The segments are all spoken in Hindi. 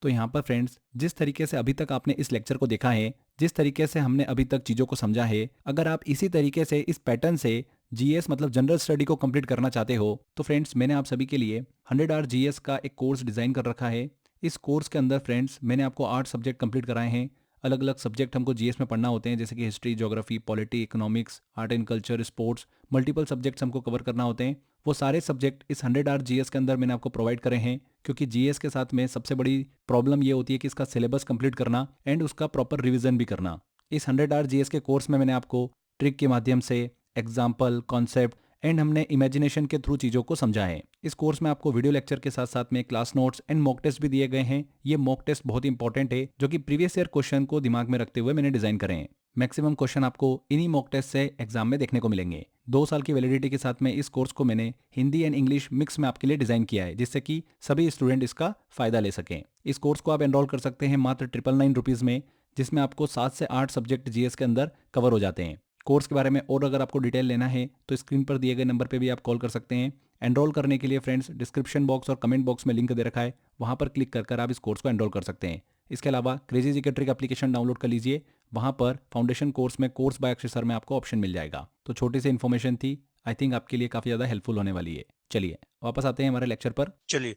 तो यहाँ पर फ्रेंड्स, जिस तरीके से अभी तक आपने इस लेक्चर को देखा है, जिस तरीके से हमने अभी तक चीज़ों को समझा है, अगर आप इसी तरीके से इस पैटर्न से जीएस मतलब जनरल स्टडी को कंप्लीट करना चाहते हो, तो फ्रेंड्स मैंने आप सभी के लिए 100 आवर जीएस का एक कोर्स डिज़ाइन कर रखा है। इस कोर्स के अंदर फ्रेंड्स मैंने आपको 8 सब्जेक्ट कंप्लीट कराए हैं। अलग अलग सब्जेक्ट हमको जीएस में पढ़ना होते हैं, जैसे कि history, geography, polity, economics, art and culture, sports, multiple subjects हमको कवर करना होते हैं। वो सारे सब्जेक्ट इस 100 आवर जीएस के अंदर मैंने आपको प्रोवाइड करे हैं, क्योंकि जीएस के साथ में सबसे बड़ी प्रॉब्लम ये होती है कि इसका सिलेबस कंप्लीट करना एंड उसका प्रॉपर रिवीजन भी करना। इस 100 आवर जीएस के कोर्स में मैंने आपको ट्रिक के माध्यम से, एग्जाम्पल, कॉन्सेप्ट एंड हमने इमेजिनेशन के थ्रू चीज़ों को समझा है। इस कोर्स में आपको वीडियो लेक्चर के साथ साथ में class notes and mock test भी दिए गए हैं। ये मॉक टेस्ट बहुत इंपॉर्टेंट है, जो कि प्रीवियस ईयर क्वेश्चन को दिमाग में रखते हुए मैंने डिजाइन करे हैं। मैक्सिमम क्वेश्चन आपको इन्हीं मॉक टेस्ट से एग्जाम में देखने को मिलेंगे। 2 साल की वैलिडिटी के साथ में इस कोर्स को मैंने हिंदी एंड इंग्लिश मिक्स में आपके लिए डिजाइन किया है, जिससे कि सभी स्टूडेंट इसका फायदा ले सकें। इस कोर्स को आप एनरोल कर सकते हैं मात्र 999 रुपीज़ में, जिसमें आपको 7 से 8 सब्जेक्ट जीएस के अंदर कवर हो जाते हैं। कोर्स के बारे में और अगर आपको डिटेल लेना है तो स्क्रीन पर दिए गए नंबर पे भी आप कॉल कर सकते हैं। एनरोल करने के लिए फ्रेंड्स, डिस्क्रिप्शन बॉक्स और कमेंट बॉक्स में लिंक दे रखा है, वहाँ पर क्लिक कर आप इस कोर्स को एनरोल कर सकते हैं। इसके अलावा क्रेजी जी के ट्रिक एप्लीकेशन डाउनलोड कर लीजिए, वहाँ पर फाउंडेशन कोर्स में कोर्स बाय अक्षय सर में आपको ऑप्शन मिल जाएगा। तो छोटी सी इन्फॉर्मेशन थी, आई थिंक आपके लिए काफ़ी ज़्यादा हेल्पफुल होने वाली है। चलिए वापस आते हैं हमारे लेक्चर पर। चलिए,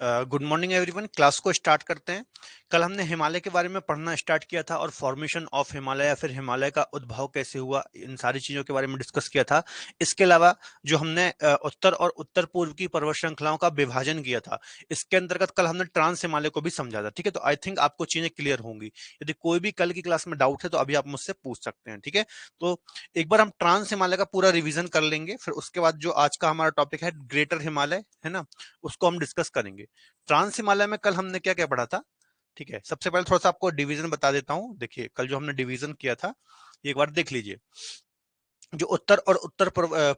गुड मॉर्निंग एवरीवन। क्लास को स्टार्ट करते हैं। कल हमने हिमालय के बारे में पढ़ना स्टार्ट किया था और फॉर्मेशन ऑफ हिमालय या फिर हिमालय का उद्भव कैसे हुआ, इन सारी चीज़ों के बारे में डिस्कस किया था। इसके अलावा जो हमने उत्तर और उत्तर पूर्व की पर्वत श्रृंखलाओं का विभाजन किया था, इसके अंतर्गत कल हमने ट्रांस हिमालय को भी समझा था। ठीक है, तो आई थिंक आपको चीज़ें क्लियर होंगी। यदि कोई भी कल की क्लास में डाउट है तो अभी आप मुझसे पूछ सकते हैं। ठीक है, तो एक बार हम ट्रांस हिमालय का पूरा रिविजन कर लेंगे, फिर उसके बाद जो आज का हमारा टॉपिक है ग्रेटर हिमालय है ना, उसको हम डिस्कस करेंगे। ट्रांस हिमालय में कल हमने क्या क्या पढ़ा था। ठीक है, सबसे पहले थोड़ा सा आपको डिवीजन बता देता हूं। देखिए, कल जो हमने डिवीजन किया था एक बार देख लीजिए। जो उत्तर और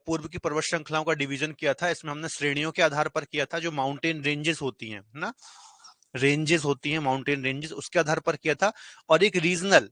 पूर्व की पर्वत श्रृंखलाओं का डिवीजन किया था, इसमें हमने श्रेणियों के आधार पर किया था। जो माउंटेन रेंजेस होती हैं ना, रेंजेस होती हैं, माउंटेन रेंजेस, उसके आधार पर किया था। और एक रीजनल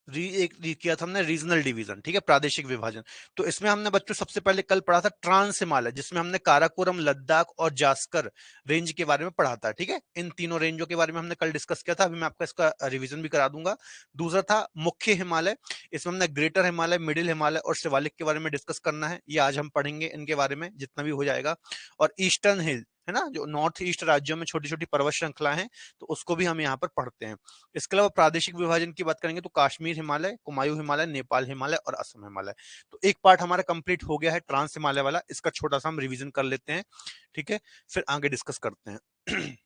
किया था हमने रीजनल डिवीजन। ठीक है, प्रादेशिक विभाजन। तो इसमें हमने बच्चों सबसे पहले कल पढ़ा था ट्रांस हिमालय, जिसमें हमने काराकोरम, लद्दाख और जास्कर रेंज के बारे में पढ़ा था। ठीक है, इन तीनों रेंजों के बारे में हमने कल डिस्कस किया था। अभी मैं आपका इसका रिवीजन भी करा दूंगा। दूसरा था मुख्य हिमालय, इसमें हमने ग्रेटर हिमालय, मिडिल हिमालय और शिवालिक के बारे में डिस्कस करना है। ये आज हम पढ़ेंगे, इनके बारे में जितना भी हो जाएगा। और ईस्टर्न हिल है ना, जो नॉर्थ ईस्ट राज्यों में छोटी छोटी पर्वत श्रृंखला है, तो उसको भी हम यहाँ पर पढ़ते हैं। इसके अलावा प्रादेशिक विभाजन की बात करेंगे तो कश्मीर हिमालय, कुमायूं हिमालय, नेपाल हिमालय और असम हिमालय। तो एक पार्ट हमारा कंप्लीट हो गया है ट्रांस हिमालय वाला, इसका छोटा सा हम रिवीजन कर लेते हैं। ठीक है, फिर आगे डिस्कस करते हैं।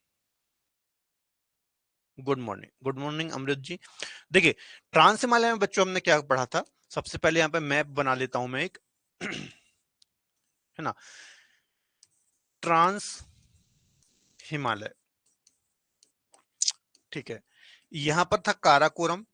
गुड मॉर्निंग, गुड मॉर्निंग अमृत जी। देखिए, ट्रांस हिमालय में बच्चों हमने क्या पढ़ा था। सबसे पहले यहाँ पे मैप बना लेता हूं मैं एक, है ना। ट्रांस हिमालय, ठीक है, यहां पर था काराकोरम,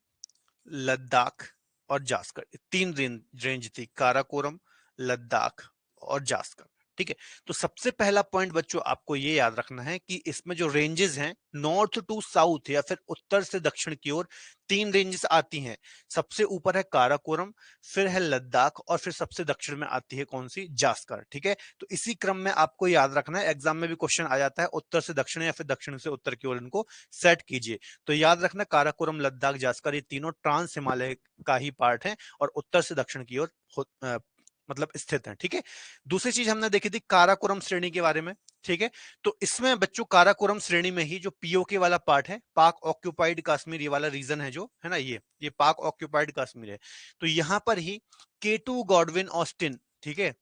लद्दाख और जास्कर। तीन रेंज थी, काराकोरम, लद्दाख और जास्कर। ठीक है, तो सबसे पहला पॉइंट बच्चों आपको ये याद रखना है कि इसमें जो रेंजेस हैं, नॉर्थ टू साउथ या फिर उत्तर से दक्षिण की ओर तीन रेंजेस आती हैं। सबसे ऊपर है काराकोरम, फिर है लद्दाख और फिर सबसे दक्षिण में आती है कौन सी, जास्कर। ठीक है, तो इसी क्रम में आपको याद रखना है, एग्जाम में भी क्वेश्चन आ जाता है उत्तर से दक्षिण या फिर दक्षिण से उत्तर की ओर, इनको सेट कीजिए। तो याद रखना, काराकोरम, लद्दाख, जास्कर, ये तीनों ट्रांस हिमालय का ही पार्ट है और उत्तर से दक्षिण की ओर मतलब स्थित है। ठीक है, दूसरी चीज हमने देखी थी काराकोरम श्रेणी के बारे में। ठीक है, तो इसमें बच्चों काराकोरम श्रेणी में ही जो पीओके वाला पार्ट है, पाक ऑक्यूपाइड कश्मीर, ये वाला रीजन है जो है ना, ये पाक ऑक्यूपाइड कश्मीर है। तो यहां पर ही केटू गॉडविन ऑस्टिन, ठीक है,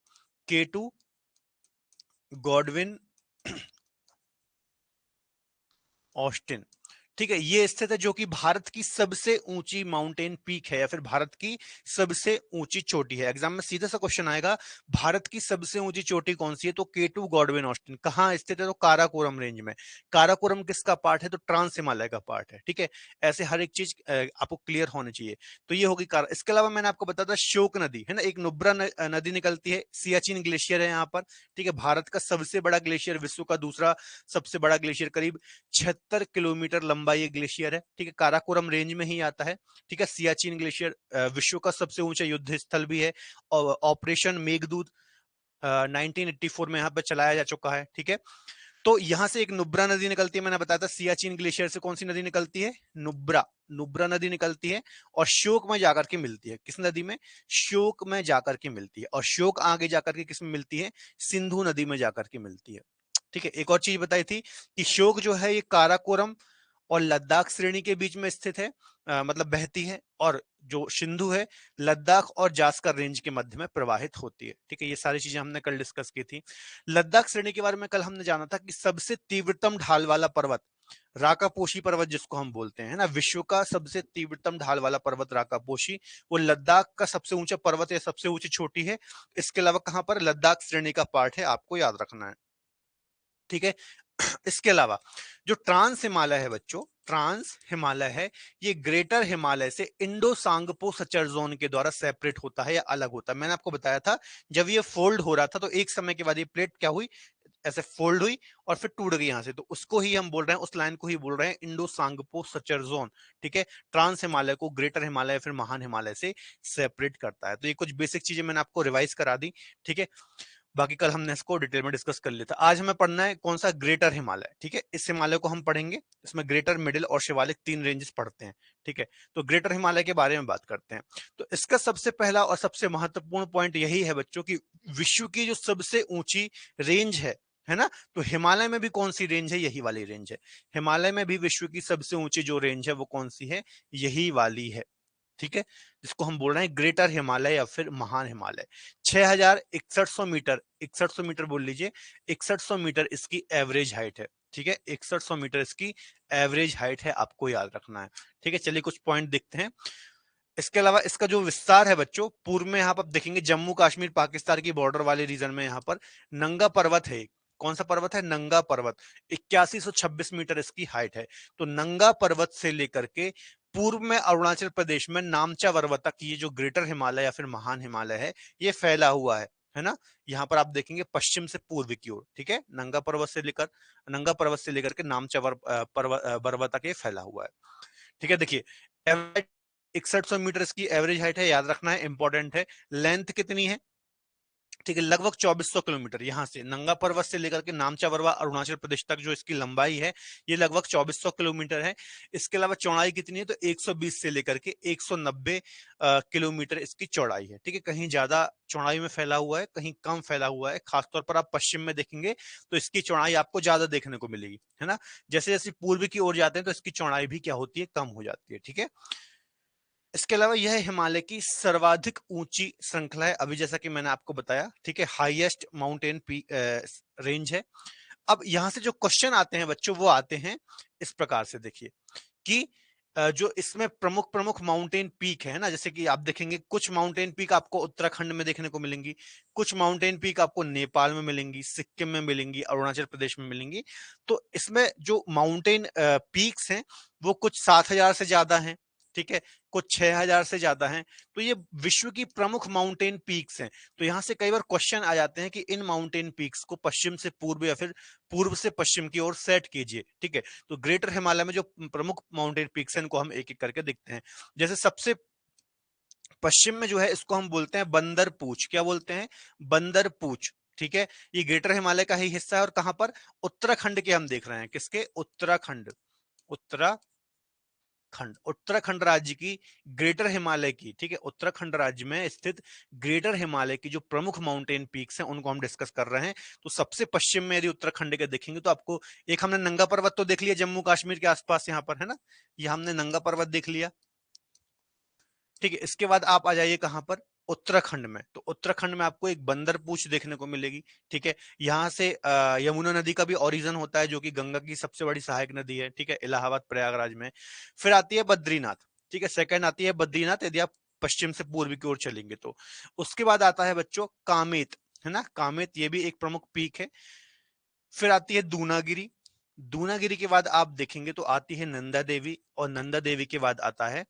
केटू गॉडविन ऑस्टिन, ठीक है, ये स्थित है, जो कि भारत की सबसे ऊंची माउंटेन पीक है या फिर भारत की सबसे ऊंची चोटी है। एग्जाम में सीधा सा क्वेश्चन आएगा, भारत की सबसे ऊंची चोटी कौन सी है, तो केटू गॉडविन ऑस्टिन। कहां स्थित है, तो काराकोरम रेंज में। काराकोरम किसका पार्ट है, तो ट्रांस हिमालय का पार्ट है। ठीक है, ऐसे हर एक चीज आपको क्लियर होनी चाहिए। तो ये होगी इसके अलावा मैंने आपको बताया था शोक नदी है ना, एक नुब्रा नदी निकलती है, सियाचिन ग्लेशियर है यहाँ पर। ठीक है, भारत का सबसे बड़ा ग्लेशियर, विश्व का दूसरा सबसे बड़ा ग्लेशियर, करीब 76 किलोमीटर लंबा ये ग्लेशियर है। ठीक है, काराकोरम रेंज में ही आता है। ठीक है, सियाचिन ग्लेशियर विश्व का सबसे ऊंचा युद्ध स्थल भी है। और ऑपरेशन मेघदूत 1984 में यहाँ पे चलाया जा चुका है। ठीक है, तो यहां से एक नुब्रा नदी निकलती है, मैंने बताया था सियाचिन ग्लेशियर से कौन सी नदी निकलती है, नुब्रा, नुब्रा नदी निकलती है और श्योक में जाकर के मिलती है, किस नदी में, श्योक में जाकर के मिलती है, और श्योक आगे जाकर के किस में मिलती है, सिंधु नदी में जाकर के मिलती है। ठीक है, एक और चीज बताई थी कि श्योक जो है ये काराकोरम और लद्दाख श्रेणी के बीच में स्थित है, मतलब बहती है, और जो सिंधु है लद्दाख और जास्कर रेंज के मध्य में प्रवाहित होती है। ठीक है, ये सारी चीजें हमने कल डिस्कस की थी। लद्दाख श्रेणी के बारे में कल हमने जाना था कि सबसे तीव्रतम ढाल वाला पर्वत राकापोशी पर्वत जिसको हम बोलते हैं ना, विश्व का सबसे तीव्रतम ढाल वाला पर्वत राकापोशी, वो लद्दाख का सबसे ऊंचा पर्वत या सबसे ऊंची चोटी है। इसके अलावा कहां पर, लद्दाख श्रेणी का पार्ट है, आपको याद रखना है। ठीक है, इसके अलावा जो ट्रांस हिमालय है बच्चों, ट्रांस हिमालय है, ये ग्रेटर हिमालय से इंडो सांगपो सचर जोन के द्वारा सेपरेट होता है या अलग होता है। मैंने आपको बताया था जब ये फोल्ड हो रहा था तो एक समय के बाद ये प्लेट क्या हुई, ऐसे फोल्ड हुई और फिर टूट गई यहां से, तो उसको ही हम बोल रहे हैं, उस लाइन को ही बोल रहे हैं इंडो सांगपो सचर जोन। ठीक है, ट्रांस हिमालय को ग्रेटर हिमालय फिर महान हिमालय से सेपरेट करता है। तो ये कुछ बेसिक चीजें मैंने आपको रिवाइज करा दी। ठीक है, बाकी कल हमने इसको डिटेल में डिस्कस कर लिया था। आज हमें पढ़ना है कौन सा, ग्रेटर हिमालय। ठीक है, इस हिमालय को हम पढ़ेंगे, इसमें ग्रेटर, मिडिल और शिवालिक तीन रेंजेस पढ़ते हैं। ठीक है, तो ग्रेटर हिमालय के बारे में बात करते हैं। तो इसका सबसे पहला और सबसे महत्वपूर्ण पॉइंट यही है बच्चों की विश्व की जो सबसे ऊंची रेंज है ना, तो हिमालय में भी कौन सी रेंज है, यही वाली रेंज है। हिमालय में भी विश्व की सबसे ऊंची जो रेंज है वो कौन सी है, यही वाली है। ठीक है, जिसको हम बोल रहे हैं ग्रेटर हिमालय या फिर महान हिमालय। 6100 मीटर, 6100 मीटर बोल लीजिए, 6100 मीटर इसकी एवरेज हाइट है। ठीक है, 6100 मीटर इसकी एवरेज हाइट है, आपको याद रखना है। ठीक है, चलिए कुछ पॉइंट देखते हैं। इसके अलावा इसका जो विस्तार है बच्चों, पूर्व में यहाँ पर देखेंगे जम्मू कश्मीर पाकिस्तान की बॉर्डर वाले रीजन में यहाँ पर नंगा पर्वत है। कौन सा पर्वत है, नंगा पर्वत, 8126 मीटर इसकी हाइट है। तो नंगा पर्वत से लेकर के पूर्व में अरुणाचल प्रदेश में नामचा पर्वत तक ये जो ग्रेटर हिमालय या फिर महान हिमालय है ये फैला हुआ है ना। यहाँ पर आप देखेंगे पश्चिम से पूर्व की ओर। ठीक है, नंगा पर्वत से लेकर के नामचा पर्वत तक ये फैला हुआ है। ठीक है, देखिए 6100 मीटर इसकी एवरेज हाइट है, याद रखना है, इंपॉर्टेंट है। लेंथ कितनी है, ठीक है, लगभग 2400 किलोमीटर, यहां से नंगा पर्वत से लेकर के नामचा पर्वत अरुणाचल प्रदेश तक जो इसकी लंबाई है ये लगभग 2400 किलोमीटर है। इसके अलावा चौड़ाई कितनी है, तो 120 से लेकर के 190 किलोमीटर इसकी चौड़ाई है। ठीक है, कहीं ज्यादा चौड़ाई में फैला हुआ है, कहीं कम फैला हुआ है। खासतौर पर आप पश्चिम में देखेंगे तो इसकी चौड़ाई आपको ज्यादा देखने को मिलेगी, है ना। जैसे जैसे पूर्व की ओर जाते हैं तो इसकी चौड़ाई भी क्या होती है, कम हो जाती है। ठीक है, इसके अलावा यह हिमालय की सर्वाधिक ऊंची श्रृंखला है, अभी जैसा कि मैंने आपको बताया। ठीक है, हाईएस्ट माउंटेन रेंज है। अब यहां से जो क्वेश्चन आते हैं बच्चों वो आते हैं इस प्रकार से, देखिए कि जो इसमें प्रमुख प्रमुख माउंटेन पीक है ना, जैसे कि आप देखेंगे कुछ माउंटेन पीक आपको उत्तराखंड में देखने को मिलेंगी, कुछ माउंटेन पीक आपको नेपाल में मिलेंगी, सिक्किम में मिलेंगी, अरुणाचल प्रदेश में मिलेंगी। तो इसमें जो माउंटेन पीक्स हैं वो कुछ 7000 से ज्यादा हैं। ठीक है, कुछ 6000 से ज्यादा हैं। तो ये विश्व की प्रमुख माउंटेन पीक्स हैं। तो यहां से कई बार क्वेश्चन आ जाते हैं कि इन माउंटेन पीक्स को पश्चिम से पूर्व या फिर पूर्व से पश्चिम की ओर सेट कीजिए। ठीक है, तो ग्रेटर हिमालय में जो प्रमुख माउंटेन पीक्स हैं इनको हम एक एक करके देखते हैं। जैसे सबसे पश्चिम में जो है इसको हम बोलते हैं बंदर पूछ, क्या बोलते हैं, बंदर पूछ। ठीक है, ये ग्रेटर हिमालय का ही हिस्सा है और कहां पर, उत्तराखंड के हम देख रहे हैं, किसके, उत्तराखंड, उत्तराखंड राज्य की ग्रेटर हिमालय की। ठीक है, उत्तराखंड राज्य में स्थित ग्रेटर हिमालय की जो प्रमुख माउंटेन पीक्स हैं उनको हम डिस्कस कर रहे हैं। तो सबसे पश्चिम में यदि उत्तराखंड के देखेंगे तो आपको एक हमने नंगा पर्वत तो देख लिया जम्मू कश्मीर के आसपास यहाँ पर, है ना, ये हमने नंगा पर्वत देख लिया। ठीक है, इसके बाद आप आ जाइए कहां पर, उत्तराखंड में। तो उत्तराखंड में आपको एक बंदर पूछ देखने को मिलेगी। ठीक है, यहां से यमुना नदी का भी ओरिजिन होता है जो कि गंगा की सबसे बड़ी सहायक नदी है। ठीक है, इलाहाबाद प्रयागराज में। फिर आती है बद्रीनाथ। ठीक है, सेकंड आती है बद्रीनाथ यदि आप पश्चिम से पूर्व की ओर चलेंगे तो। उसके बाद आता है बच्चों कामेत, है ना, कामेत ये भी एक प्रमुख पीक है। फिर आती है दूनागिरी, दूनागिरी के बाद आप देखेंगे तो आती है नंदा देवी, और नंदा देवी के बाद आता है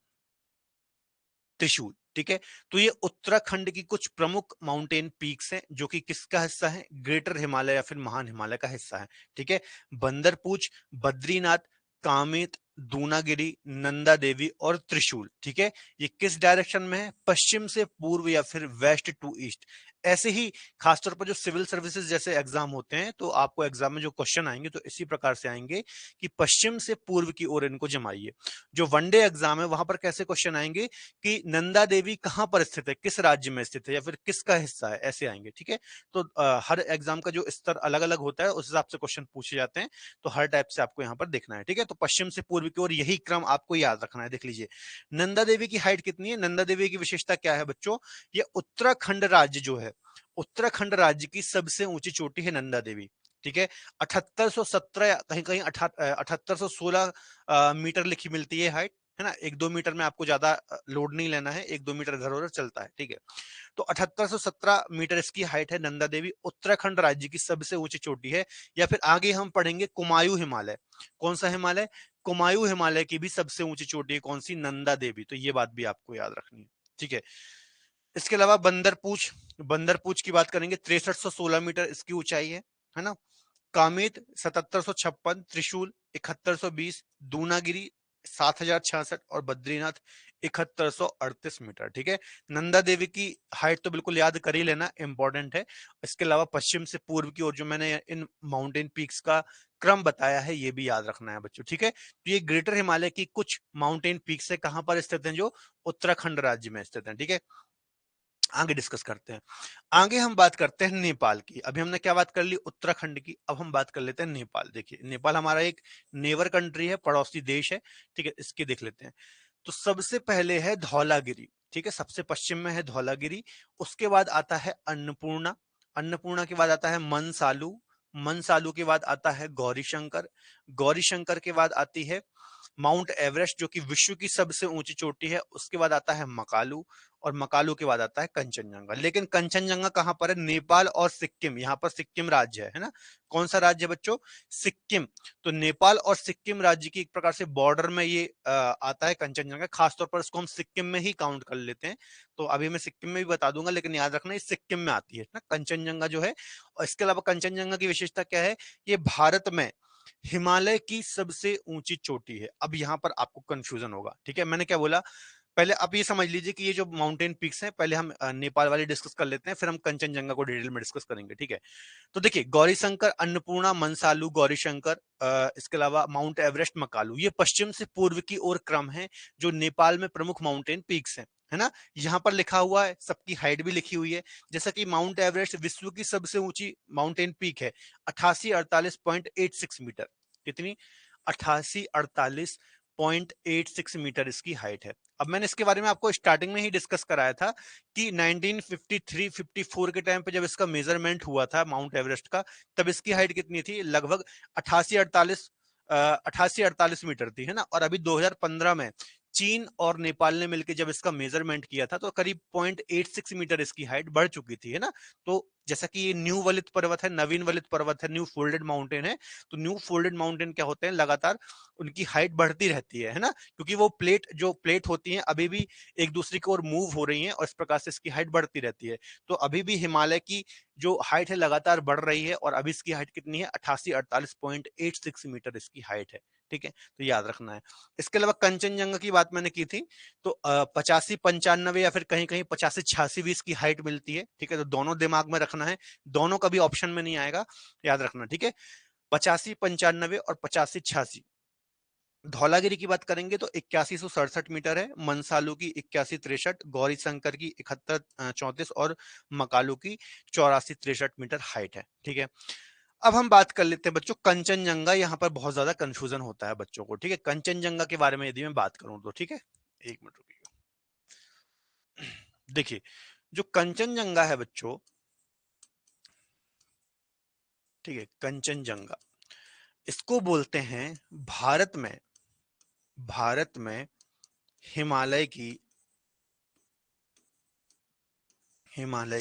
त्रिशूल। ठीक है, तो ये उत्तराखंड की कुछ प्रमुख माउंटेन पीक्स हैं जो कि किसका हिस्सा है, ग्रेटर हिमालय या फिर महान हिमालय का हिस्सा है। ठीक है, बंदरपूछ, बद्रीनाथ, कामेत, दूनागिरी, नंदा देवी और त्रिशूल। ठीक है, ये किस डायरेक्शन में है? पश्चिम से पूर्व या फिर वेस्ट टू ईस्ट। ऐसे ही खासतौर पर जो सिविल सर्विसेज जैसे एग्जाम होते हैं, तो आपको एग्जाम में जो क्वेश्चन आएंगे तो इसी प्रकार से आएंगे कि पश्चिम से पूर्व की ओर इनको जमाइए। जो वनडे एग्जाम है वहां पर कैसे क्वेश्चन आएंगे कि नंदा देवी कहां पर स्थित है, किस राज्य में स्थित है या फिर किसका हिस्सा है, ऐसे आएंगे। ठीक है, तो हर एग्जाम का जो स्तर अलग अलग होता है उस हिसाब से क्वेश्चन पूछे जाते हैं, तो हर टाइप से आपको यहाँ पर देखना है। ठीक है, तो पश्चिम से पूर्व की ओर यही क्रम आपको याद रखना है। देख लीजिए नंदा देवी की हाइट कितनी है। नंदा देवी की विशेषता क्या है बच्चों? ये उत्तराखंड राज्य जो है, उत्तराखंड राज्य की सबसे ऊंची चोटी है नंदा देवी। ठीक है, 7817 कहीं कहीं 7816 मीटर लिखी मिलती है हाइट, है ना। 1-2 मीटर में आपको ज्यादा लोड नहीं लेना है, 1-2 मीटर इधर उधर चलता है। ठीक है, तो 7817 मीटर इसकी हाइट है। नंदा देवी उत्तराखंड राज्य की सबसे ऊंची चोटी है। या फिर आगे हम पढ़ेंगे कुमायूं हिमालय। कौन सा हिमालय? कुमायूं हिमालय की भी सबसे ऊंची चोटी है कौन सी? नंदा देवी। तो ये बात भी आपको याद रखनी है। ठीक है, इसके अलावा बंदरपूछ, बंदरपूछ की बात करेंगे, 6316 मीटर इसकी ऊंचाई है ना। कामेत 7756, त्रिशूल 7120, दूनागिरी 7066 और बद्रीनाथ 7138 मीटर। ठीक है, नंदा देवी की हाइट तो बिल्कुल याद कर ही लेना, इंपॉर्टेंट है। इसके अलावा पश्चिम से पूर्व की ओर जो मैंने इन माउंटेन पीक्स का क्रम बताया है ये भी याद रखना है बच्चों। ठीक है, तो ये ग्रेटर हिमालय की कुछ माउंटेन पीक्स है, कहां पर स्थित हैं? जो उत्तराखंड राज्य में स्थित हैं। ठीक है, आगे डिस्कस करते हैं। आगे हम बात करते हैं नेपाल की। अभी हमने क्या बात कर ली? उत्तराखंड की। अब हम बात कर लेते हैं नेपाल। देखिए नेपाल हमारा एक नेवर कंट्री है, पड़ोसी देश है। ठीक है, इसकी देख लेते हैं। तो सबसे पहले है धौलागिरी। ठीक है, सबसे पश्चिम में है धौलागिरी। उसके बाद आता है अन्नपूर्णा। अन्नपूर्णा के बाद आता है मनसालू। मनसालू के बाद आता है गौरीशंकर। गौरीशंकर के बाद आती है माउंट एवरेस्ट जो कि विश्व की सबसे ऊंची चोटी है। उसके बाद आता है मकालू, और मकालू के बाद आता है कंचनजंगा। लेकिन कंचनजंगा कहां पर है? नेपाल और सिक्किम। यहाँ पर सिक्किम राज्य है ना। कौन सा राज्य है बच्चों? सिक्किम। तो नेपाल और सिक्किम राज्य की एक प्रकार से बॉर्डर में ये आता है कंचनजंगा। खासतौर पर इसको हम सिक्किम में ही काउंट कर लेते हैं। तो अभी मैं सिक्किम में भी बता दूंगा, लेकिन याद रखना ये सिक्किम में आती है ना कंचनजंगा जो है। और इसके अलावा कंचनजंगा की विशेषता क्या है? ये भारत में हिमालय की सबसे ऊंची चोटी है। अब यहां पर आपको कंफ्यूजन होगा। ठीक है, मैंने क्या बोला? पहले आप ये समझ लीजिए कि ये जो माउंटेन पीक्स हैं, पहले हम नेपाल वाली डिस्कस कर लेते हैं, फिर हम कंचनजंगा को डिटेल में डिस्कस करेंगे। ठीक है, तो देखिए गौरीशंकर, अन्नपूर्णा, मनसालू, गौरीशंकर, इसके अलावा माउंट एवरेस्ट, मकालू, ये पश्चिम से पूर्व की ओर क्रम है जो नेपाल में प्रमुख माउंटेन पीक्स हैं, है ना। यहाँ पर लिखा हुआ है, सबकी हाइट भी लिखी हुई है। जैसा कि माउंट एवरेस्ट विश्व की सबसे ऊंची माउंटेन पीक है, 8848.86 मीटर। कितनी? 8848.86 मीटर इसकी हाइट है। अब मैंने इसके बारे में आपको स्टार्टिंग में ही डिस्कस कराया था कि 1953-54 के टाइम पे जब इसका मेजरमेंट हुआ था माउंट एवरेस्ट का, तब इसकी हाइट कितनी थी? लगभग 88-48 मीटर थी, है ना। और अभी 2015 में चीन और नेपाल ने मिलकर जब इसका मेजरमेंट किया था तो करीब 0.86 मीटर इसकी हाइट बढ़ चुकी थी, है ना। तो जैसा कि ये न्यू वलित पर्वत है, नवीन वलित पर्वत है, न्यू फोल्डेड माउंटेन है, तो न्यू फोल्डेड माउंटेन क्या होते हैं? लगातार उनकी हाइट बढ़ती रहती है ना, क्योंकि वो प्लेट होती हैं अभी भी एक दूसरे की ओर मूव हो रही हैं, और इस प्रकार से इसकी हाइट बढ़ती रहती है। तो अभी भी हिमालय की जो हाइट है लगातार बढ़ रही है, और अभी इसकी हाइट कितनी है? 88-48.86 मीटर इसकी हाइट है। ठीक है, तो याद रखना है। इसके अलावा कंचनजंगा की बात मैंने की थी, तो 85-95 या फिर कहीं कहीं 85-86 भी इसकी हाइट मिलती है। ठीक है, तो दोनों दिमाग में रखना है, दोनों कभी ऑप्शन में नहीं आएगा, याद रखना। ठीक है, 85-95 और 85-86। धौलागिरी की बात करेंगे तो 8167 मीटर है। मनसालू की 8163, गौरीशंकर की 7134 और मकालू की 84-63 मीटर हाइट है। ठीक है, अब हम बात कर लेते हैं बच्चों कंचनजंगा। यहाँ पर बहुत ज्यादा कंफ्यूजन होता है बच्चों को। ठीक है, कंचनजंगा के बारे में यदि मैं बात करूं तो, ठीक है, एक मिनट रुकिए। देखिए जो कंचनजंगा है बच्चों, ठीक है, कंचनजंगा इसको बोलते हैं भारत में हिमालय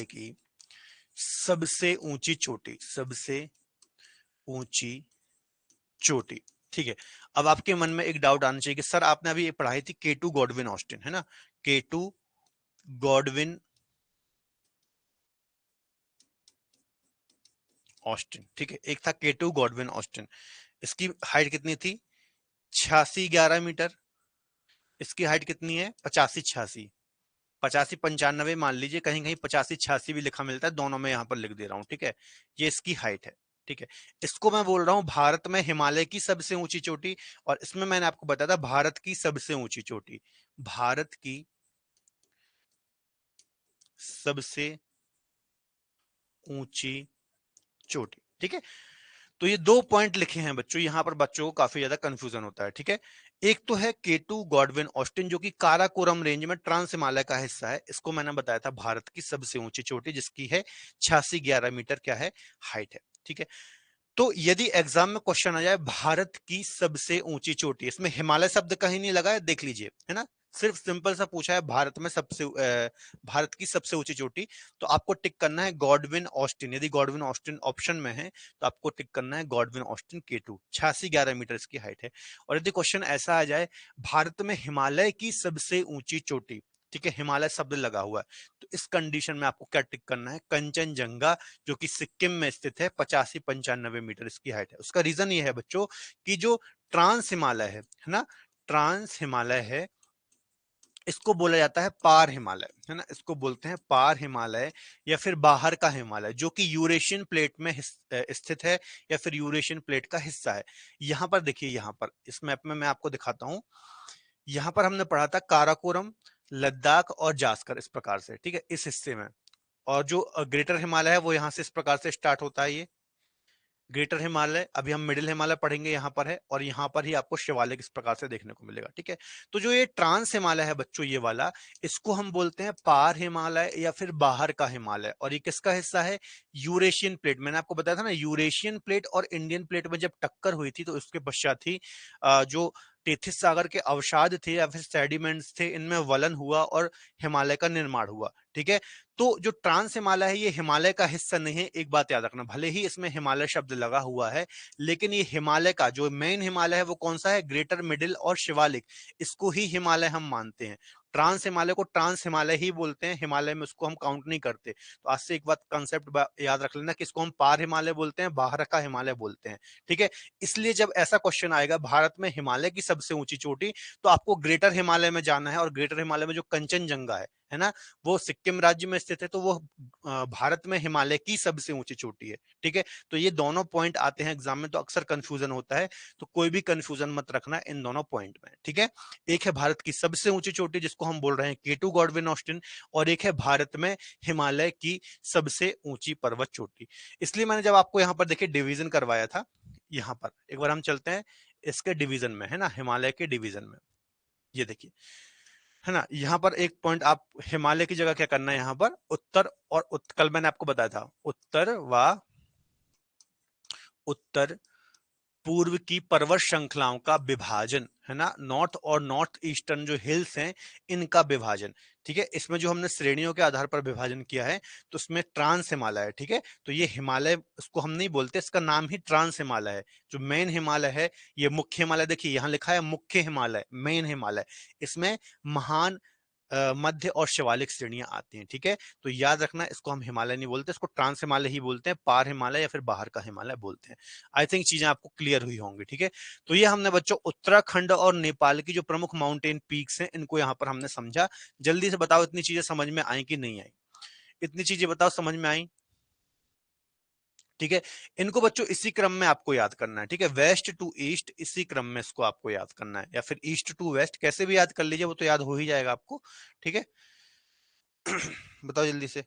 की सबसे ऊंची चोटी, सबसे ऊंची चोटी। ठीक है, अब आपके मन में एक डाउट आना चाहिए कि सर आपने अभी ये पढ़ाई थी केटू गॉडविन ऑस्टिन, है ना। केटू गॉडविन ऑस्टिन, ठीक है, एक था केटू गॉडविन ऑस्टिन। इसकी हाइट कितनी थी? 86-11 मीटर, इसकी हाइट कितनी है 85-86, 85-95 मान लीजिए, कहीं कहीं 85-86 भी लिखा मिलता है, दोनों में यहाँ पर लिख दे रहा हूँ, ठीक है। ये इसकी हाइट है, ठीक है। इसको मैं बोल रहा हूँ भारत में हिमालय की सबसे ऊंची चोटी, और इसमें मैंने आपको बताया था भारत की सबसे ऊंची चोटी, भारत की सबसे ऊंची चोटी, ठीक है। तो ये 2 पॉइंट लिखे हैं बच्चों, यहां पर बच्चों को काफी ज्यादा कंफ्यूजन होता है, ठीक है। एक तो है केटू गॉडविन ऑस्टिन, जो कि काराकोरम रेंज में ट्रांस हिमालय का हिस्सा है, इसको मैंने बताया था भारत की सबसे ऊंची चोटी, जिसकी है 86-11 मीटर क्या है हाइट है, ठीक है। तो यदि एग्जाम में क्वेश्चन आ जाए भारत की सबसे ऊंची चोटी, इसमें हिमालय शब्द कहीं नहीं लगा है, देख लीजिए, है ना, सिर्फ सिंपल सा पूछा है भारत में सबसे भारत की सबसे ऊंची चोटी, तो आपको टिक करना है गॉडविन ऑस्टिन। यदि गॉडविन ऑस्टिन ऑप्शन में है तो आपको टिक करना है गॉडविन ऑस्टिन K2, 86-11 मीटर इसकी हाइट है। और यदि क्वेश्चन ऐसा आ जाए भारत में हिमालय की सबसे ऊंची चोटी, ठीक है, हिमालय शब्द लगा हुआ है, तो इस कंडीशन में आपको क्या टिक करना है, कंचनजंगा, जो कि सिक्किम में स्थित है, 85-95 मीटर इसकी हाइट है। उसका रीजन ये है बच्चों कि जो ट्रांस हिमालय है ना, ट्रांस हिमालय है, इसको बोला जाता है पार हिमालय, है ना, इसको बोलते हैं पार हिमालय या फिर बाहर का हिमालय, जो कि यूरेशियन प्लेट में स्थित है या फिर यूरेशियन प्लेट का हिस्सा है। यहां पर देखिए, यहां पर इस मैप में मैं आपको दिखाता हूं, यहां पर हमने पढ़ा था काराकोरम, लद्दाख और जास्कर, इस प्रकार से, ठीक है, इस हिस्से में। और जो ग्रेटर हिमालय है वो यहाँ से इस प्रकार से स्टार्ट होता है, ये ग्रेटर हिमालय, अभी हम मिडिल हिमालय पढ़ेंगे, यहाँ पर है, और यहाँ पर ही आपको शिवालिक इस प्रकार से देखने को मिलेगा, ठीक है। तो जो ये ट्रांस हिमालय है बच्चों, ये वाला, इसको हम बोलते हैं पार हिमालय या फिर बाहर का हिमालय, और ये किसका हिस्सा है, यूरेशियन प्लेट। मैंने आपको बताया था ना, यूरेशियन प्लेट और इंडियन प्लेट में जब टक्कर हुई थी तो उसके पश्चात ही जो टेथिस सागर के अवसाद थे या फिर सेडिमेंट्स थे, इनमें वलन हुआ और हिमालय का निर्माण हुआ, ठीक है। तो जो ट्रांस हिमालय है ये हिमालय का हिस्सा नहीं है, एक बात याद रखना, भले ही इसमें हिमालय शब्द लगा हुआ है, लेकिन ये हिमालय का जो मेन हिमालय है वो कौन सा है, ग्रेटर, मिडिल और शिवालिक, इसको ही हिमालय हम मानते हैं। ट्रांस हिमालय को ट्रांस हिमालय ही बोलते हैं, हिमालय में उसको हम काउंट नहीं करते। तो आज से एक बात कंसेप्ट याद रख लेना कि इसको हम पार हिमालय बोलते हैं, बाहर का हिमालय बोलते हैं, ठीक है। इसलिए जब ऐसा क्वेश्चन आएगा भारत में हिमालय की सबसे ऊंची चोटी, तो आपको ग्रेटर हिमालय में जाना है, और ग्रेटर हिमालय में जो कंचनजंगा है ना, वो सिक्किम राज्य में स्थित है, तो वो भारत में हिमालय की सबसे ऊंची चोटी है, ठीक है। तो ये दोनों पॉइंट आते हैं एग्जाम में, तो अक्सर कंफ्यूजन होता है, तो कोई भी कंफ्यूजन मत रखना इन दोनों पॉइंट में, ठीक है। एक है भारत की सबसे ऊंची चोटी जिसको हम बोल रहे हैं K2 गॉडविन ऑस्टिन, और एक है भारत में हिमालय की सबसे ऊंची पर्वत चोटी। इसलिए मैंने जब आपको यहाँ पर देखिए डिवीजन करवाया था, यहाँ पर एक बार हम चलते हैं इसके डिवीजन में, है ना, हिमालय के डिवीजन में, ये देखिए, है ना, यहाँ पर एक पॉइंट, आप हिमालय की जगह क्या करना है, यहाँ पर उत्तर और कल मैंने आपको बताया था उत्तर व उत्तर पूर्व की पर्वत श्रृंखलाओं का विभाजन, है ना, नॉर्थ और नॉर्थ ईस्टर्न जो हिल्स हैं इनका विभाजन, ठीक है। इसमें जो हमने श्रेणियों के आधार पर विभाजन किया है, तो उसमें ट्रांस हिमालय है, ठीक है। तो ये हिमालय, इसको हम नहीं बोलते, इसका नाम ही ट्रांस हिमालय है। जो मेन हिमालय है, ये मुख्य हिमालय, देखिए यहाँ लिखा है मुख्य हिमालय, मेन हिमालय, इसमें महान, मध्य और शिवालिक श्रेणियां आती हैं, ठीक है। तो याद रखना, इसको हम हिमालय नहीं बोलते, इसको ट्रांस हिमालय ही बोलते हैं, पार हिमालय या फिर बाहर का हिमालय बोलते हैं। आई थिंक चीजें आपको क्लियर हुई होंगी, ठीक है। तो ये हमने बच्चों उत्तराखंड और नेपाल की जो प्रमुख माउंटेन पीक्स हैं इनको यहाँ पर हमने समझा। जल्दी से बताओ इतनी चीजें समझ में आई कि नहीं आई, इतनी चीजें बताओ समझ में आई, ठीक है। इनको बच्चों इसी क्रम में आपको याद करना है, ठीक है, वेस्ट टू ईस्ट, इसी क्रम में इसको आपको याद करना है, या फिर ईस्ट टू वेस्ट, कैसे भी याद कर लीजिए, वो तो याद हो ही जाएगा आपको, ठीक है। बताओ जल्दी से।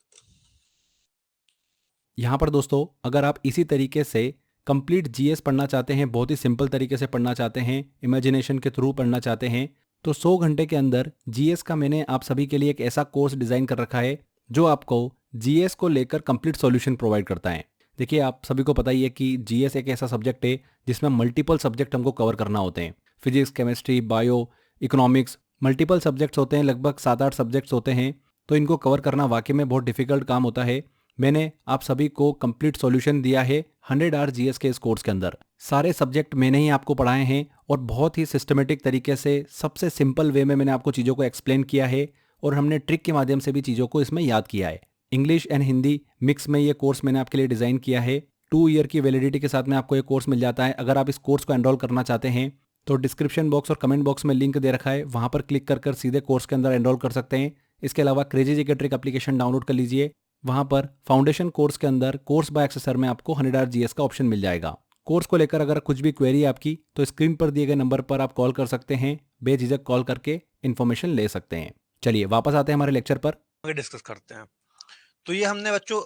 यहाँ पर दोस्तों अगर आप इसी तरीके से कंप्लीट जीएस पढ़ना चाहते हैं, बहुत ही सिंपल तरीके से पढ़ना चाहते हैं, इमेजिनेशन के थ्रू पढ़ना चाहते हैं, तो 100 घंटे के अंदर जीएस का मैंने आप सभी के लिए एक ऐसा कोर्स डिज़ाइन कर रखा है जो आपको जीएस को लेकर कंप्लीट सॉल्यूशन प्रोवाइड करता है। देखिए आप सभी को पता ही है कि जीएस एक ऐसा सब्जेक्ट है जिसमें मल्टीपल सब्जेक्ट हमको कवर करना होते हैं, physics, chemistry, bio, economics, multiple subjects होते हैं, लगभग 7-8 सब्जेक्ट्स होते हैं। तो इनको कवर करना वाकई में बहुत डिफिकल्ट काम होता है। मैंने आप सभी को कंप्लीट सॉल्यूशन दिया है 100 आवर जीएस के इस कोर्स के अंदर। सारे सब्जेक्ट मैंने ही आपको पढ़ाए हैं और बहुत ही सिस्टमेटिक तरीके से सबसे सिंपल वे में मैंने आपको चीज़ों को एक्सप्लेन किया है, और हमने ट्रिक के माध्यम से भी चीज़ों को इसमें याद किया है। इंग्लिश एंड हिंदी मिक्स में ये कोर्स मैंने आपके लिए डिज़ाइन किया है। 2 ईयर की वैलिडिटी के साथ में आपको ये कोर्स मिल जाता है। अगर आप इस कोर्स को एनरोल करना चाहते हैं तो डिस्क्रिप्शन बॉक्स और कमेंट बॉक्स में लिंक दे रखा है, वहां पर क्लिक कर सीधे कोर्स के अंदर एनरोल कर सकते हैं। इसके अलावा क्रेजी जी के ट्रिक एप्लीकेशन डाउनलोड कर लीजिए, वहां पर फाउंडेशन कोर्स के अंदर कोर्स बाय एक्सेसर में आपको 100 जीएस का ऑप्शन मिल जाएगा। कोर्स को लेकर अगर कुछ भी क्वेरी है आपकी तो स्क्रीन पर दिए गए नंबर पर आप कॉल कर सकते हैं, बेझिझक कॉल करके इन्फॉर्मेशन ले सकते हैं। चलिए वापस आते हैं हमारे लेक्चर पर, आगे डिस्कस करते हैं। तो ये हमने बच्चों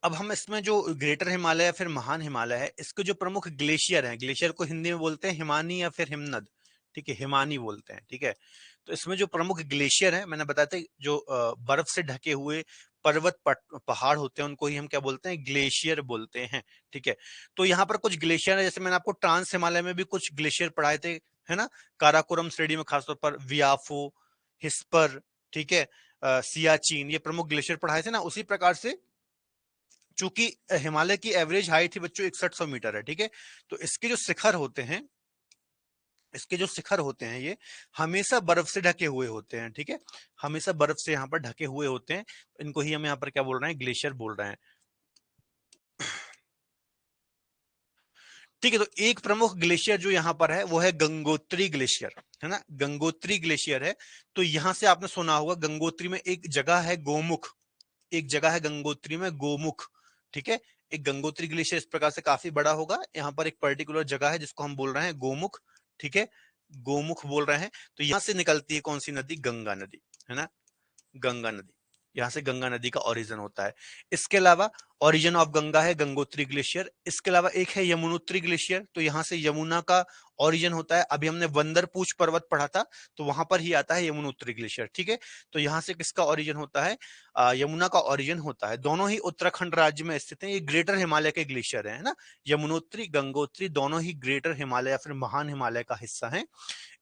अब हम इसमें जो ग्रेटर हिमालय या फिर महान हिमालय है, इसके जो प्रमुख ग्लेशियर हैं, ग्लेशियर को हिंदी में बोलते हैं हिमानी या फिर हिमनद, ठीक है, हिमानी बोलते हैं, ठीक है। तो इसमें जो प्रमुख ग्लेशियर है, मैंने बताया था, जो बर्फ से ढके हुए पर्वत पहाड़ होते हैं, उनको ही हम क्या बोलते हैं, ग्लेशियर बोलते हैं, ठीक है। तो यहाँ पर कुछ ग्लेशियर है, जैसे मैंने आपको ट्रांस हिमालय में भी कुछ ग्लेशियर पढ़ाए थे, है ना, काराकोरम श्रेणी में खासतौर पर वियाफो, हिस्पर, ठीक है, सियाचिन, ये प्रमुख ग्लेशियर पढ़ाए थे ना। उसी प्रकार से चूंकि हिमालय की एवरेज हाइट ही बच्चों 6100 मीटर है, ठीक है, तो इसके जो शिखर होते हैं, इसके जो शिखर होते हैं, ये हमेशा बर्फ से ढके हुए होते हैं, ठीक है, हमेशा बर्फ से यहाँ पर ढके हुए होते हैं। इनको ही हम यहाँ पर क्या बोल रहे हैं, ग्लेशियर बोल रहे हैं, ठीक है। तो एक प्रमुख ग्लेशियर जो यहाँ पर है वो है गंगोत्री ग्लेशियर, है ना, गंगोत्री ग्लेशियर है। तो यहां से आपने सुना होगा, गंगोत्री में एक जगह है गोमुख, एक जगह है गंगोत्री में गोमुख, ठीक है। एक गंगोत्री ग्लेशियर इस प्रकार से काफी बड़ा होगा, यहाँ पर एक पर्टिकुलर जगह है जिसको हम बोल रहे हैं गोमुख, ठीक है, गोमुख बोल रहे हैं। तो यहां से निकलती है कौन सी नदी, गंगा नदी, है ना, गंगा नदी, यहाँ से गंगा नदी का ओरिजिन होता है। इसके अलावा ओरिजिन ऑफ गंगा है गंगोत्री ग्लेशियर। इसके अलावा एक है यमुनोत्री ग्लेशियर, तो यहाँ से यमुना का ओरिजिन होता है। अभी हमने वंदरपूछ पर्वत पढ़ा था, तो वहां पर ही आता है यमुनोत्री ग्लेशियर, ठीक है। तो यहाँ से किसका ओरिजिन होता है, यमुना का ओरिजिन होता है। दोनों ही उत्तराखंड राज्य में स्थित है, ये ग्रेटर हिमालय के ग्लेशियर है ना, यमुनोत्री गंगोत्री दोनों ही ग्रेटर हिमालय या फिर महान हिमालय का हिस्सा है।